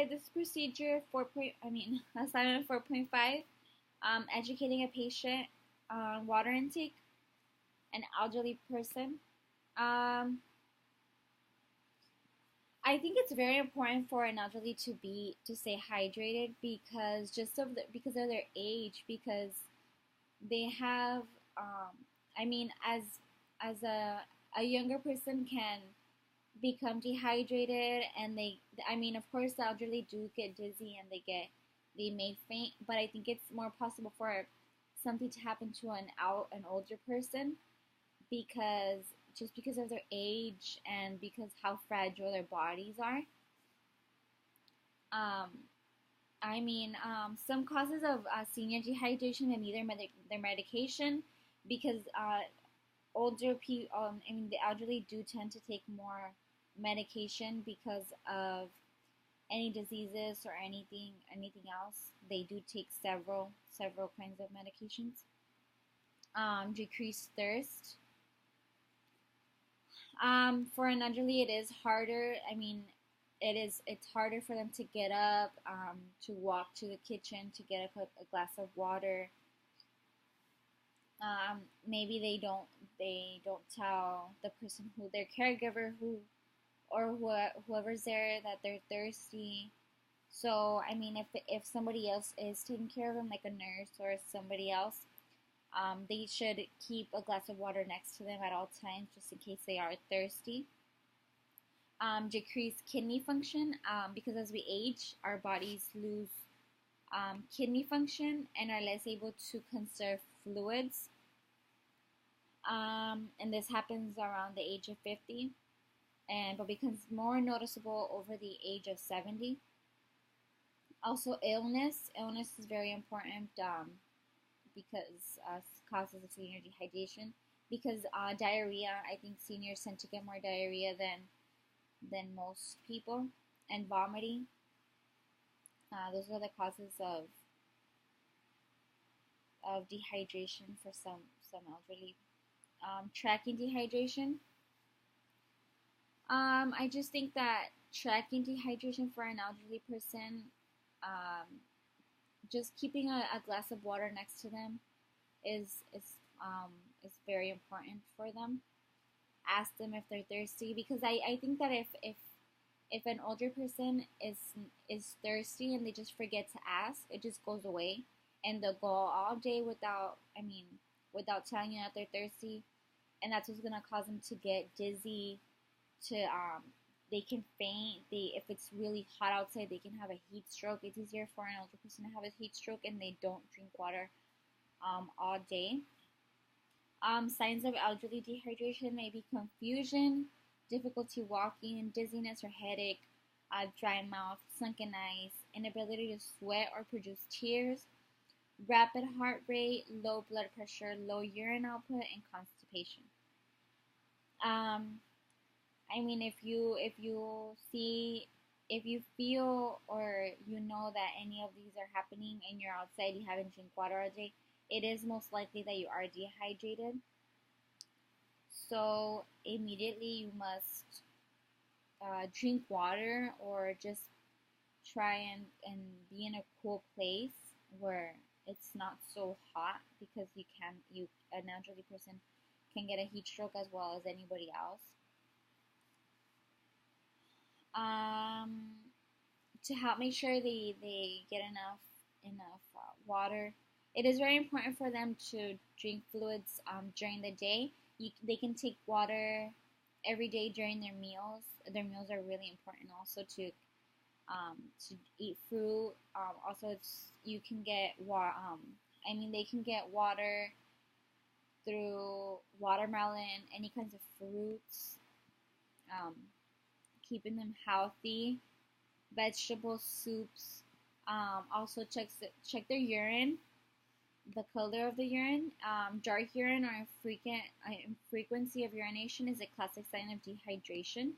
this procedure, assignment 4.5, educating a patient on water intake, an elderly person. Um, I think it's very important for an elderly to stay hydrated because of their age, because they have as a younger person can become dehydrated, and of course the elderly do get dizzy and they may faint, but I think it's more possible for something to happen to an older person, because just because of their age and because how fragile their bodies are. um, some causes of senior dehydration may be their medication, because the elderly do tend to take more medication because of any diseases or anything else. They do take several kinds of medications. Decreased thirst. For an elderly, it is harder. It's harder for them to get up, to walk to the kitchen to get a glass of water. Maybe they don't tell the person who their caregiver whoever's there that they're thirsty. So if somebody else is taking care of them, like a nurse or somebody else, they should keep a glass of water next to them at all times, just in case they are thirsty. Decreased kidney function, because as we age, our bodies lose kidney function and are less able to conserve fluids. And this happens around the age of 50, but becomes more noticeable over the age of 70. Also, illness. Illness is very important, because causes of senior dehydration. Because diarrhea, I think seniors tend to get more diarrhea than most people, and vomiting. Those are the causes of dehydration for some elderly. Tracking dehydration. I just think that tracking dehydration for an elderly person, um, just keeping a glass of water next to them is very important for them. Ask them if they're thirsty, because I think that if an older person is thirsty and they just forget to ask, it just goes away, and they'll go all day without telling you that they're thirsty, and that's what's gonna cause them to get dizzy. They can faint. If it's really hot outside, they can have a heat stroke. It's easier for an older person to have a heat stroke, and they don't drink water all day. Signs of elderly dehydration may be confusion, difficulty walking, dizziness or headache, dry mouth, sunken eyes, inability to sweat or produce tears, rapid heart rate, low blood pressure, low urine output, and constipation. Um, if you feel or you know that any of these are happening and you're outside, you haven't drank water all day, it is most likely that you are dehydrated. So immediately you must drink water, or just try and be in a cool place where it's not so hot, because an elderly person can get a heat stroke as well as anybody else. Um, to help make sure they get enough water. It is very important for them to drink fluids during the day. They can take water every day during their meals. Their meals are really important also to eat fruit. Also, you can get they can get water through watermelon, any kinds of fruits, um, keeping them healthy. Vegetable soups. Also check their urine, the color of the urine. Dark urine or frequency of urination is a classic sign of dehydration.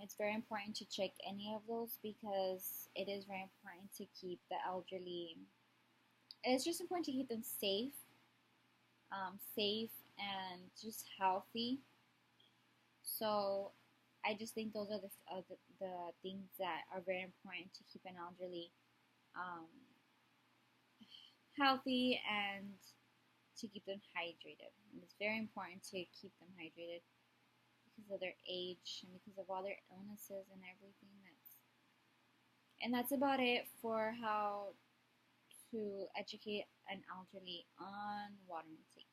It's very important to check any of those, because it is very important to keep the elderly. It's just important to keep them safe and just healthy. So I just think those are the things that are very important to keep an elderly um, healthy and to keep them hydrated. And it's very important to keep them hydrated because of their age and because of all their illnesses and everything. That's about it for how to educate an elderly on water intake.